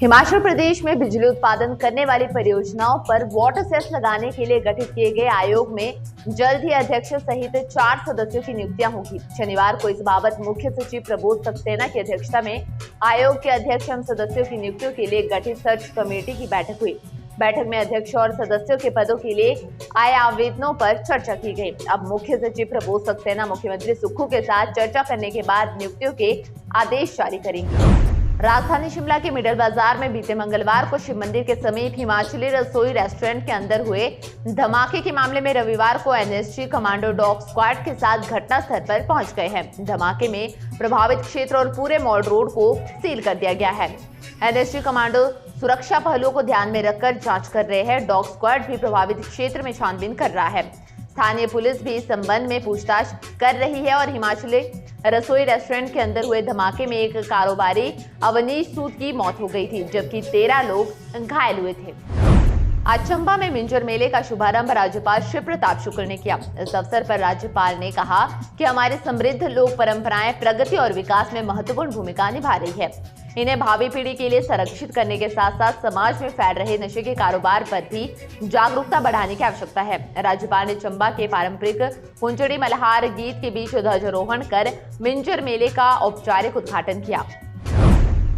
हिमाचल प्रदेश में बिजली उत्पादन करने वाली परियोजनाओं पर वाटर सेस लगाने के लिए गठित किए गए आयोग में जल्द ही अध्यक्ष सहित 4 सदस्यों की नियुक्तियां होगी। शनिवार को इस बाबत मुख्य सचिव प्रबोध सक्सेना की अध्यक्षता में आयोग के अध्यक्ष एवं सदस्यों की नियुक्तियों के लिए गठित सर्च कमेटी की बैठक हुई। बैठक में अध्यक्ष और सदस्यों के पदों के लिए आए आवेदनों पर चर्चा की गई। अब मुख्य सचिव प्रबोध सक्सेना मुख्यमंत्री सुक्खू के साथ चर्चा करने के बाद नियुक्तियों के आदेश जारी करेंगे। राजधानी शिमला के मिडल बाजार में बीते मंगलवार को शिव मंदिर के समीप हिमाचली रसोई रेस्टोरेंट के अंदर हुए धमाके के मामले में रविवार को एनएसजी कमांडो डॉग स्क्वाड के साथ घटनास्थल पर पहुंच गए हैं। धमाके में प्रभावित क्षेत्र और पूरे मॉल रोड को सील कर दिया गया है। एनएसजी कमांडो सुरक्षा पहलुओं को ध्यान में रखकर जांच कर रहे हैं। डॉग स्क्वाड भी प्रभावित क्षेत्र में छानबीन कर रहा है। स्थानीय पुलिस भी इस संबंध में पूछताछ कर रही है और हिमाचली रसोई रेस्टोरेंट के अंदर हुए धमाके में एक कारोबारी अवनीश सूद की मौत हो गई थी, जबकि 13 लोग घायल हुए थे। आज चंबा में मिंजर मेले का शुभारंभ राज्यपाल शिव प्रताप शुक्ल ने किया। इस अवसर पर राज्यपाल ने कहा कि हमारी समृद्ध लोक परंपराएं प्रगति और विकास में महत्वपूर्ण भूमिका निभा रही है। इन्हें भावी पीढ़ी के लिए संरक्षित करने के साथ साथ समाज में फैल रहे नशे के कारोबार पर भी जागरूकता बढ़ाने की आवश्यकता है। राज्यपाल ने चंबा के पारंपरिक कुंजड़ी मल्हार गीत के बीच ध्वजारोहण कर मिंजर मेले का औपचारिक उद्घाटन किया।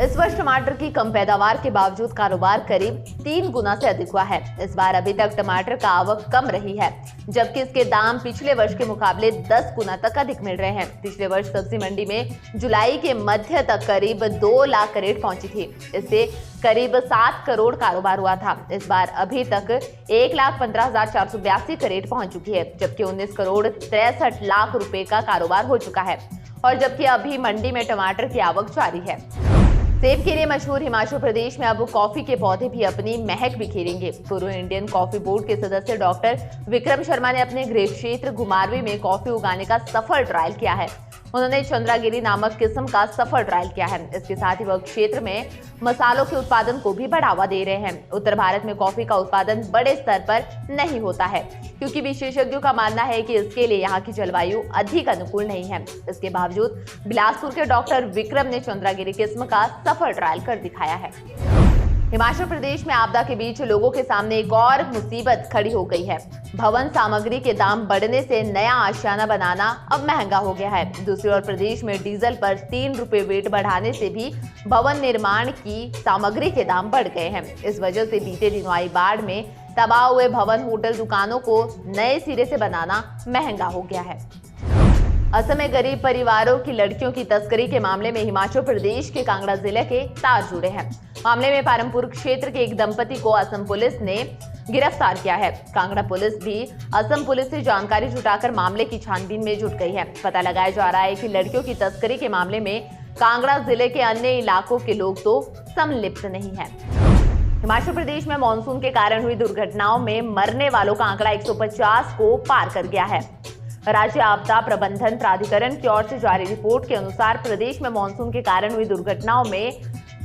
इस वर्ष टमाटर की कम पैदावार के बावजूद कारोबार करीब 3 गुना से अधिक हुआ है। इस बार अभी तक टमाटर का आवक कम रही है, जबकि इसके दाम पिछले वर्ष के मुकाबले 10 गुना तक अधिक मिल रहे हैं। पिछले वर्ष सब्जी मंडी में जुलाई के मध्य तक करीब 2 लाख कैरेट पहुंची थी। इससे करीब 7 करोड़ कारोबार हुआ था। इस बार अभी तक 1,15,482 कैरेट पहुंच चुकी है, जबकि 19 करोड़ 63 लाख रुपए का कारोबार हो चुका है और जबकि अभी मंडी में टमाटर की आवक जारी है। सेब के लिए मशहूर हिमाचल प्रदेश में अब कॉफी के पौधे भी अपनी महक बिखेरेंगे। पूर्व इंडियन कॉफी बोर्ड के सदस्य डॉक्टर विक्रम शर्मा ने अपने गृह क्षेत्र घुमारवीं में कॉफी उगाने का सफल ट्रायल किया है। उन्होंने चंद्रागिरी नामक किस्म का सफल ट्रायल किया है। इसके साथ ही वह क्षेत्र में मसालों के उत्पादन को भी बढ़ावा दे रहे हैं। उत्तर भारत में कॉफी का उत्पादन बड़े स्तर पर नहीं होता है, क्योंकि विशेषज्ञों का मानना है कि इसके लिए यहाँ की जलवायु अधिक अनुकूल नहीं है। इसके बावजूद बिलासपुर के डॉक्टर विक्रम ने चंद्रागिरी किस्म का सफल ट्रायल कर दिखाया है। हिमाचल प्रदेश में आपदा के बीच लोगों के सामने एक और मुसीबत खड़ी हो गई है। भवन सामग्री के दाम बढ़ने से नया आशियाना बनाना अब महंगा हो गया है। दूसरी ओर प्रदेश में डीजल पर 3 रुपए वेट बढ़ाने से भी भवन निर्माण की सामग्री के दाम बढ़ गए हैं। इस वजह से बीते दिनों आई बाढ़ में तबाह हुए भवन, होटल, दुकानों को नए सिरे से बनाना महंगा हो गया है। असम में गरीब परिवारों की लड़कियों की तस्करी के मामले में हिमाचल प्रदेश के कांगड़ा जिले के तार जुड़े हैं। मामले में पारमपुर क्षेत्र के एक दंपति को असम पुलिस ने गिरफ्तार किया है। कांगड़ा पुलिस भी असम पुलिस से जानकारी जुटाकर मामले की छानबीन में जुट गई है। पता लगाया जा रहा है कि लड़कियों की तस्करी के मामले में कांगड़ा जिले के अन्य इलाकों के लोग तो संलिप्त नहीं है। हिमाचल प्रदेश में मानसून के कारण हुई दुर्घटनाओं में मरने वालों का आंकड़ा 150 को पार कर गया है। राज्य आपदा प्रबंधन प्राधिकरण की ओर से जारी रिपोर्ट के अनुसार प्रदेश में मानसून के कारण हुई दुर्घटनाओं में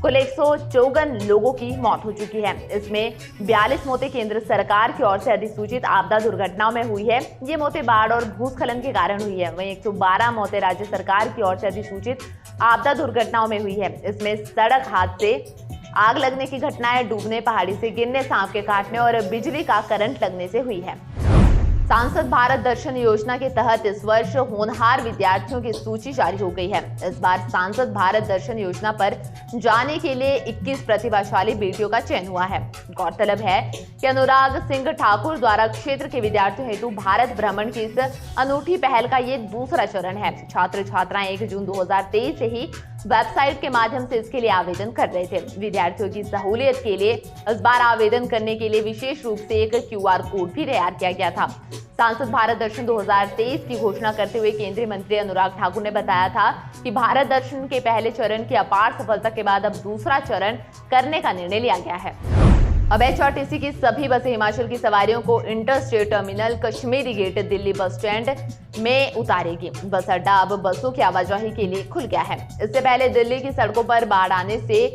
कुल 154 लोगों की मौत हो चुकी है। इसमें 42 मौतें केंद्र सरकार की ओर से अधिसूचित आपदा दुर्घटनाओं में हुई है। ये मौतें बाढ़ और भूस्खलन के कारण हुई है। वहीं 112 मौतें राज्य सरकार की ओर से अधिसूचित आपदा दुर्घटनाओं में हुई है। इसमें सड़क हादसे, आग लगने की घटनाएं, डूबने, पहाड़ी से गिरने, सांप के काटने और बिजली का करंट लगने से हुई है। सांसद भारत दर्शन योजना के तहत इस वर्ष होनहार विद्यार्थियों की सूची जारी हो गई है। इस बार सांसद भारत दर्शन योजना पर जाने के लिए 21 प्रतिभाशाली बेटियों का चयन हुआ है। गौरतलब है कि अनुराग सिंह ठाकुर द्वारा क्षेत्र के विद्यार्थियों हेतु भारत भ्रमण की इस अनूठी पहल का ये दूसरा चरण है। छात्र छात्राएं 1 जून 2023 से ही वेबसाइट के माध्यम से इसके लिए आवेदन कर रहे थे। विद्यार्थियों की सहूलियत के लिए इस बार आवेदन करने के लिए विशेष रूप से एक QR कोड भी तैयार किया गया था। सांसद भारत दर्शन 2023 की घोषणा करते हुए केंद्रीय मंत्री अनुराग ठाकुर ने बताया था कि भारत दर्शन के पहले चरण की अपार सफलता के बाद अब दूसरा चरण करने का निर्णय लिया गया है। अब HRTC की सभी बसें हिमाचल की सवारियों को inter state terminal Kashmiri gate Delhi bus stand में उतारेगी। बस अड्डा अब बसों की आवाजाही के लिए खुल गया है। इससे पहले दिल्ली की सड़कों पर बाढ़ आने से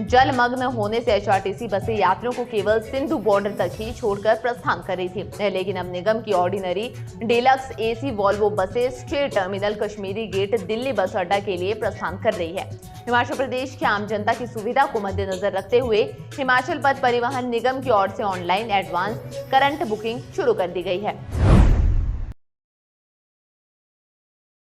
जलमग्न होने से एचआरटीसी बसें यात्रियों को केवल सिंधु बॉर्डर तक ही छोड़कर प्रस्थान कर रही थी, लेकिन अब निगम की ऑर्डिनरी, डीलक्स, एसी वॉल्वो बसें state terminal Kashmiri gate Delhi bus अड्डा के लिए प्रस्थान कर रही है। हिमाचल प्रदेश की आम जनता की सुविधा को मद्देनजर रखते हुए हिमाचल पथ परिवहन निगम की ओर से ऑनलाइन एडवांस करंट बुकिंग शुरू कर दी गई है।